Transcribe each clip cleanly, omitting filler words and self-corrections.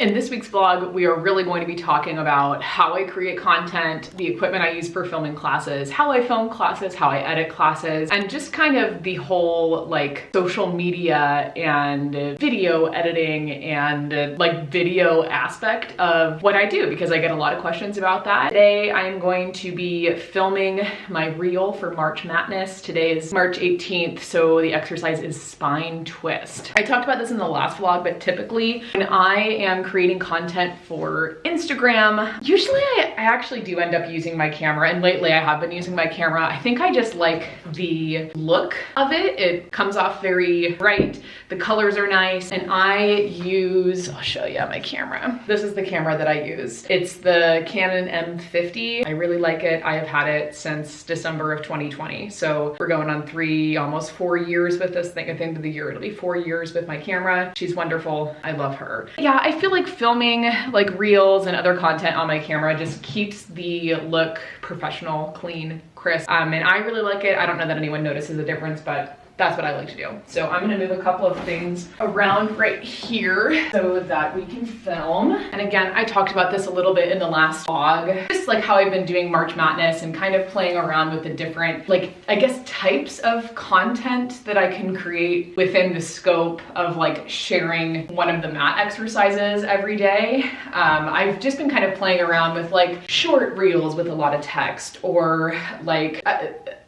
In this week's vlog, we are really going to be talking about how I create content, the equipment I use for filming classes, how I film classes, how I edit classes, and just kind of the whole like social media and video editing and like video aspect of what I do, because I get a lot of questions about that. Today, I am going to be filming my reel for March Madness. Today is March 18th, so the exercise is spine twist. I talked about this in the last vlog, but typically when I am creating content for Instagram, usually I actually do end up using my camera, and lately I have been using my camera. I think I just like the look of it. It comes off very bright, the colors are nice, and I use, I'll show you my camera. This is the camera that I use. It's the Canon M50. I really like it. I have had it since December of 2020, so we're going on almost 4 years with this thing. At the end of the year, it'll be 4 years with my camera. She's wonderful. I love her. Yeah, I feel like filming like reels and other content on my camera just keeps the look professional, clean, crisp, and I really like it. I don't know that anyone notices a difference, but that's what I like to do. So I'm gonna move a couple of things around right here so that we can film. And again, I talked about this a little bit in the last vlog, just like how I've been doing March Madness and kind of playing around with the different, like, I guess types of content that I can create within the scope of like sharing one of the mat exercises every day. I've just been kind of playing around with like short reels with a lot of text, or like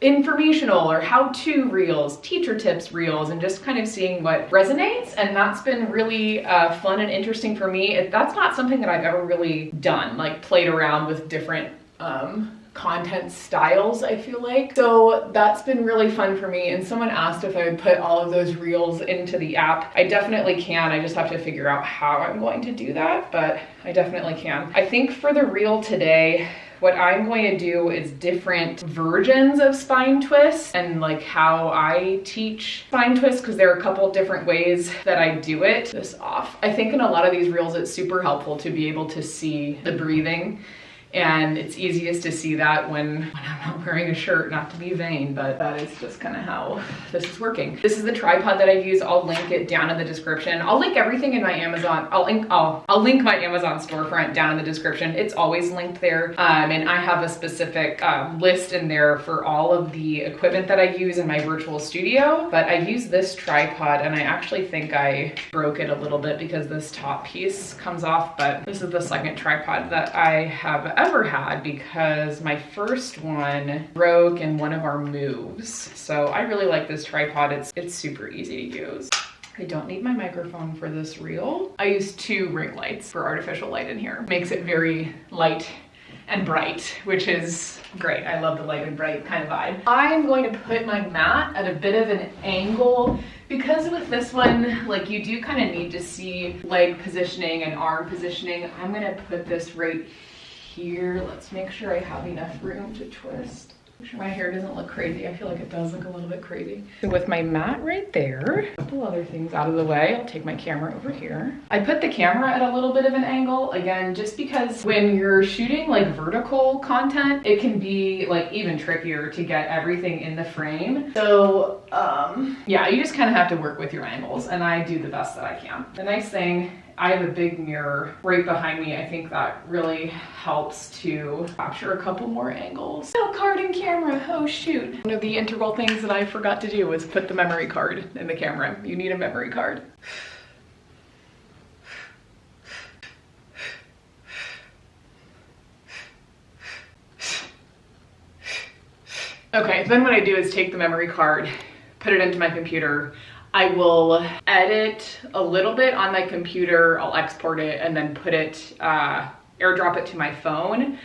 informational or how-to reels, teacher tips reels, and just kind of seeing what resonates. And that's been really fun and interesting for me. That's not something that I've ever really done, like played around with different content styles, I feel like. So that's been really fun for me. And someone asked if I would put all of those reels into the app. I definitely can. I just have to figure out how I'm going to do that, but I definitely can. I think for the reel today, what I'm going to do is different versions of spine twists and like how I teach spine twists, because there are a couple different ways that I do it. This off. I think in a lot of these reels, it's super helpful to be able to see the breathing. And it's easiest to see that when I'm not wearing a shirt, not to be vain, but that is just kind of how this is working. This is the tripod that I use. I'll link it down in the description. I'll link everything in my Amazon. I'll link my Amazon storefront down in the description. It's always linked there. And I have a specific list in there for all of the equipment that I use in my virtual studio. But I use this tripod, and I actually think I broke it a little bit because this top piece comes off, but this is the second tripod that I have ever had, because my first one broke in one of our moves. So I really like this tripod. It's super easy to use. I don't need my microphone for this reel. I use 2 ring lights for artificial light in here. Makes it very light and bright, which is great. I love the light and bright kind of vibe. I'm going to put my mat at a bit of an angle, because with this one, like, you do kind of need to see leg positioning and arm positioning. I'm gonna put this right here. Let's make sure I have enough room to twist. Make sure my hair doesn't look crazy. I feel like it does look a little bit crazy. So with my mat right there, a couple other things out of the way, I'll take my camera over here. I put the camera at a little bit of an angle, again, just because when you're shooting like vertical content, it can be like even trickier to get everything in the frame. So yeah, you just kind of have to work with your angles, and I do the best that I can. The nice thing, I have a big mirror right behind me. I think that really helps to capture a couple more angles. No card and camera, oh shoot. One of the integral things that I forgot to do was put the memory card in the camera. You need a memory card. Okay, then what I do is take the memory card, put it into my computer. I will edit a little bit on my computer, I'll export it, and then put it, airdrop it to my phone.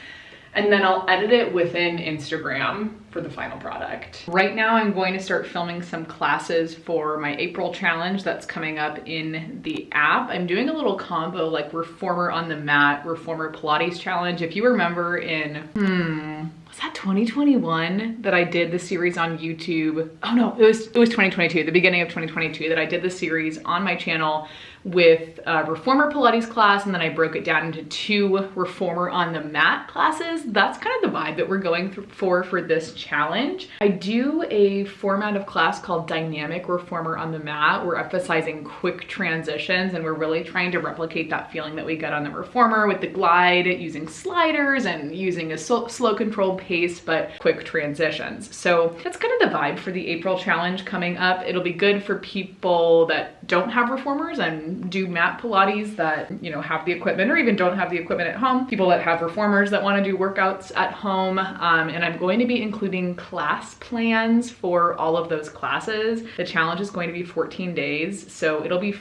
And then I'll edit it within Instagram for the final product. Right now I'm going to start filming some classes for my April challenge that's coming up in the app. I'm doing a little combo, like reformer on the mat, reformer Pilates challenge. If you remember in, was that 2021 that I did the series on YouTube? Oh no, it was 2022, the beginning of 2022 that I did the series on my channel with a reformer Pilates class, and then I broke it down into 2 reformer on the mat classes. That's kind of the vibe that we're going for this challenge. I do a format of class called dynamic reformer on the mat. We're emphasizing quick transitions, and we're really trying to replicate that feeling that we get on the reformer with the glide, using sliders and using a slow controlled pace, but quick transitions. So that's kind of the vibe for the April challenge coming up. It'll be good for people that don't have reformers and do mat Pilates that, you know, have the equipment or even don't have the equipment at home. People that have reformers that want to do workouts at home. And I'm going to be including class plans for all of those classes. The challenge is going to be 14 days. So it'll be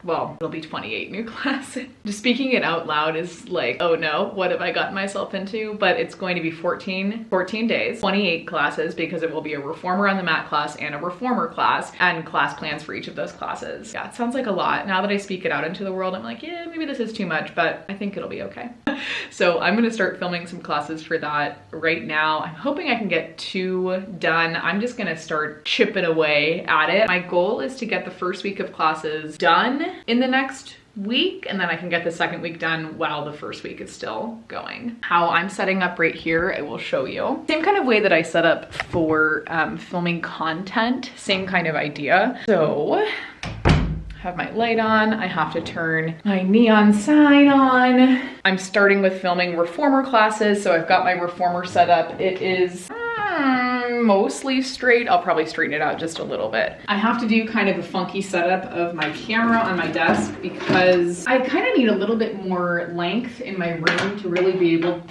it'll be 28 new classes. Just speaking it out loud is like, oh no, what have I gotten myself into? But it's going to be 14 days, 28 classes, because it will be a reformer on the mat class and a reformer class, and class plans for each of those classes. Yeah, it sounds like a lot. Now that I speak it out into the world, I'm like, yeah, maybe this is too much, but I think it'll be okay. So I'm gonna start filming some classes for that right now. I'm hoping I can get 2 done. I'm just gonna start chipping away at it. My goal is to get the first week of classes done in the next week, and then I can get the second week done while the first week is still going. How I'm setting up right here, I will show you. Same kind of way that I set up for filming content, same kind of idea. So have my light on, I have to turn my neon sign on. I'm starting with filming reformer classes, so I've got my reformer set up. It is mostly straight. I'll probably straighten it out just a little bit. I have to do kind of a funky setup of my camera on my desk because I kind of need a little bit more length in my room to really be able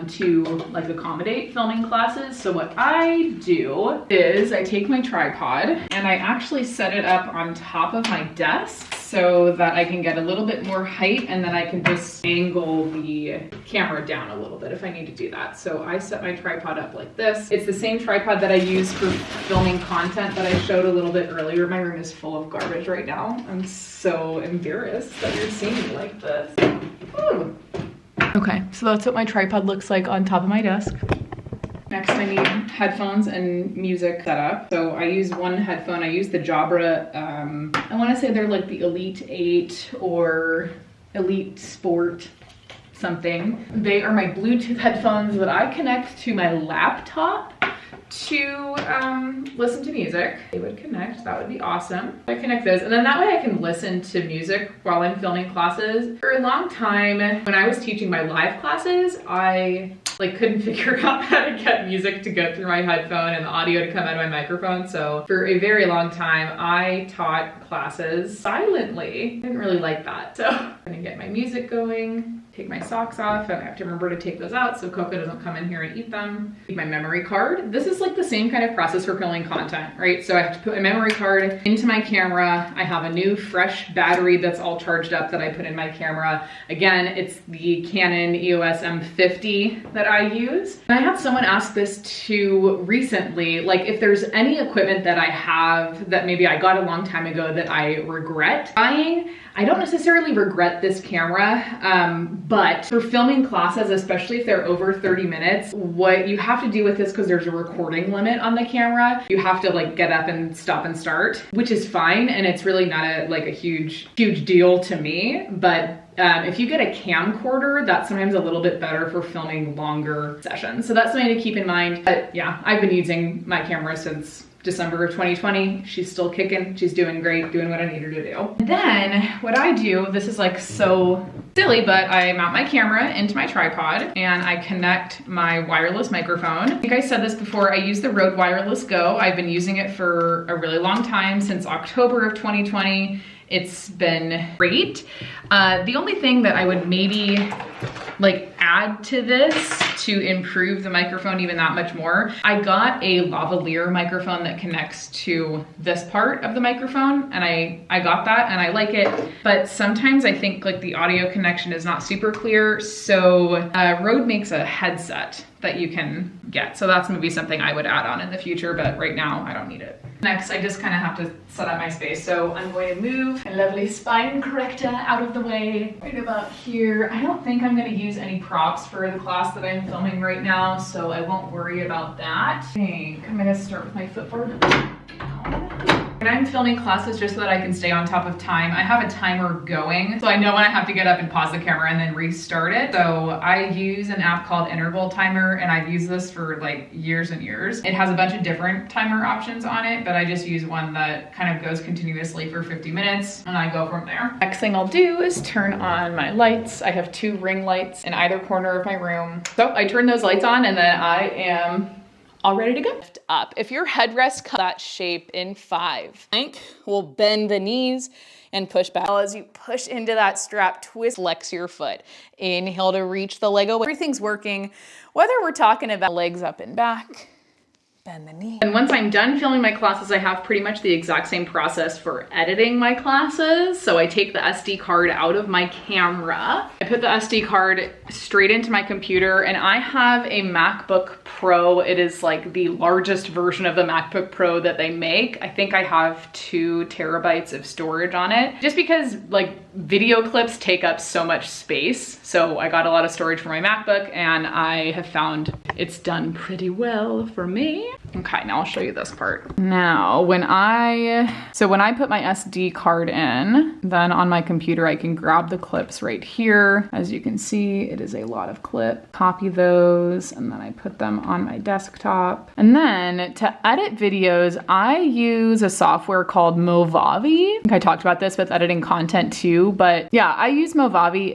to like accommodate filming classes. So what I do is I take my tripod and I actually set it up on top of my desk so that I can get a little bit more height, and then I can just angle the camera down a little bit if I need to do that. So I set my tripod up like this. It's the same tripod that I use for filming content that I showed a little bit earlier. My room is full of garbage right now. I'm so embarrassed that you're seeing me like this. Ooh. Okay, so that's what my tripod looks like on top of my desk. Next, I need headphones and music set up. So I use one headphone. I use the Jabra, I want to say they're like the Elite 8 or Elite Sport something. They are my Bluetooth headphones that I connect to my laptop to listen to music. They would connect, that would be awesome. I connect those, and then that way I can listen to music while I'm filming classes. For a long time, when I was teaching my live classes, I couldn't figure out how to get music to go through my headphone and the audio to come out of my microphone. So for a very long time, I taught classes silently. I didn't really like that. So I'm gonna get my music going, take my socks off, and I have to remember to take those out so Coco doesn't come in here and eat them. Take my memory card. This is like the same kind of process for filming content, right? So I have to put my memory card into my camera. I have a new fresh battery that's all charged up that I put in my camera. Again, it's the Canon EOS M50 that I use. And I had someone ask this too recently, like if there's any equipment that I have that maybe I got a long time ago that I regret buying. I don't necessarily regret this camera, but for filming classes, especially if they're over 30 minutes, what you have to do with this, because there's a recording limit on the camera, you have to like get up and stop and start, which is fine. And it's really not a huge deal to me. But if you get a camcorder, that's sometimes a little bit better for filming longer sessions. So that's something to keep in mind. But yeah, I've been using my camera since December of 2020. She's still kicking. She's doing great, doing what I need her to do. And then what I do, this is like so silly, but I mount my camera into my tripod and I connect my wireless microphone. I think I said this before, I use the Rode Wireless Go. I've been using it for a really long time, since October of 2020. It's been great. The only thing that I would maybe add to this to improve the microphone even that much more, I got a lavalier microphone that connects to this part of the microphone, and I got that and I like it, but sometimes I think the audio connection is not super clear. So Rode makes a headset that you can get. So that's maybe something I would add on in the future, but right now I don't need it. Next, I just kind of have to set up my space. So I'm going to move my lovely spine corrector out of the way right about here. I don't think I'm going to use any props for the class that I'm filming right now, so I won't worry about that. I think I'm gonna start with my footboard. When I'm filming classes, just so that I can stay on top of time, I have a timer going, so I know when I have to get up and pause the camera and then restart it. So I use an app called Interval Timer, and I've used this for like years and years. It has a bunch of different timer options on it, but I just use one that kind of goes continuously for 50 minutes, and I go from there. Next thing I'll do is turn on my lights. I have 2 ring lights in either corner of my room. So I turn those lights on, and then I am all ready to go. Lift up. If your headrest cuts that shape in 5, we'll bend the knees and push back. As you push into that strap, twist, flex your foot. Inhale to reach the leg away. Everything's working, whether we're talking about legs up and back, bend the knee. And once I'm done filming my classes, I have pretty much the exact same process for editing my classes. So I take the SD card out of my camera. I put the SD card straight into my computer, and I have a MacBook Pro. It is like the largest version of the MacBook Pro that they make. I think I have 2 terabytes of storage on it, just because like video clips take up so much space. So I got a lot of storage for my MacBook, and I have found it's done pretty well for me. Okay, now I'll show you this part. Now, when I put my SD card in, then on my computer, I can grab the clips right here. As you can see, it is a lot of clip. Copy those, and then I put them on my desktop. And then to edit videos, I use a software called Movavi. I think I talked about this with editing content too, but yeah, I use Movavi.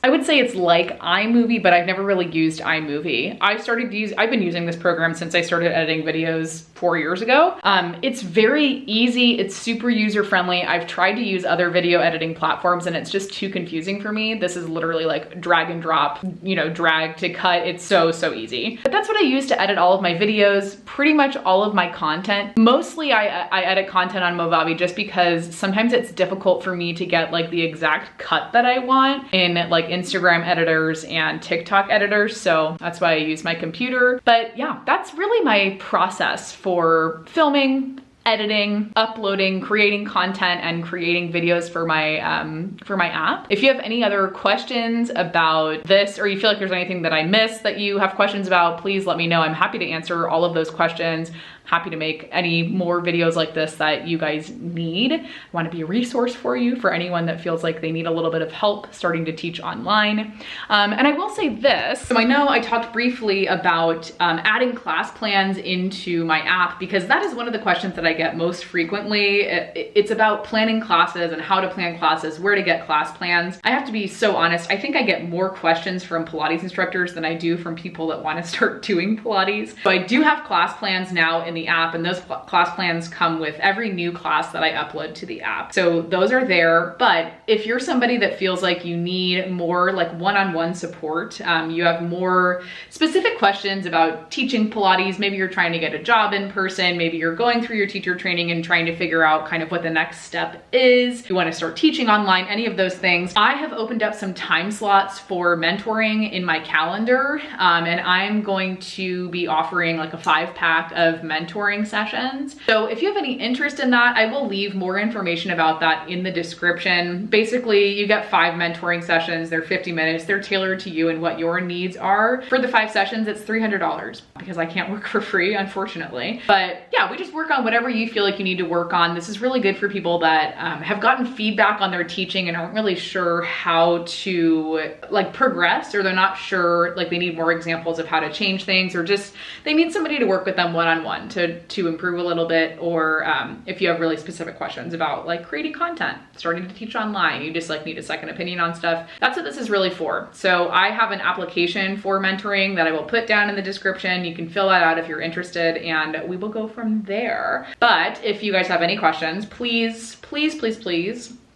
I would say it's like iMovie, but I've never really used iMovie. I've been using this program since I started editing videos 4 years ago. It's very easy. It's super user-friendly. I've tried to use other video editing platforms, and it's just too confusing for me. This is literally like drag and drop, drag to cut. It's so easy. But that's what I use to edit all of my videos, pretty much all of my content. Mostly I edit content on Movavi just because sometimes it's difficult for me to get like the exact cut that I want in like Instagram editors and TikTok editors. So that's why I use my computer. But yeah, that's really my process for filming, editing, uploading, creating content, and creating videos for my app. If you have any other questions about this, or you feel like there's anything that I missed that you have questions about, please let me know. I'm happy to answer all of those questions. Happy to make any more videos like this that you guys need. I want to be a resource for you, for anyone that feels like they need a little bit of help starting to teach online. And I will say this, so I know I talked briefly about adding class plans into my app, because that is one of the questions that I get most frequently. It's about planning classes and how to plan classes, where to get class plans. I have to be so honest, I think I get more questions from Pilates instructors than I do from people that want to start doing Pilates. So I do have class plans now in the app, and those class plans come with every new class that I upload to the app. So those are there. But if you're somebody that feels like you need more like one-on-one support, you have more specific questions about teaching Pilates, maybe you're trying to get a job in person, maybe you're going through your teacher training and trying to figure out kind of what the next step is, you want to start teaching online, any of those things, I have opened up some time slots for mentoring in my calendar, and I'm going to be offering like a 5-pack of mentoring sessions. So if you have any interest in that, I will leave more information about that in the description. Basically, you get 5 mentoring sessions. They're 50 minutes. They're tailored to you and what your needs are. For the 5 sessions, it's $300 because I can't work for free, unfortunately. But yeah, we just work on whatever you feel like you need to work on. This is really good for people that have gotten feedback on their teaching and aren't really sure how to like progress, or they're not sure, like they need more examples of how to change things, or just they need somebody to work with them one-on-one to improve a little bit, or if you have really specific questions about like creating content, starting to teach online, you just like need a second opinion on stuff. That's what this is really for. So I have an application for mentoring that I will put down in the description. You can fill that out if you're interested, and we will go from there. But if you guys have any questions, please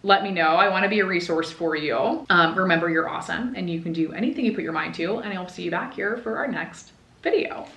let me know. I want to be a resource for you. Remember, you're awesome and you can do anything you put your mind to, and I'll see you back here for our next video.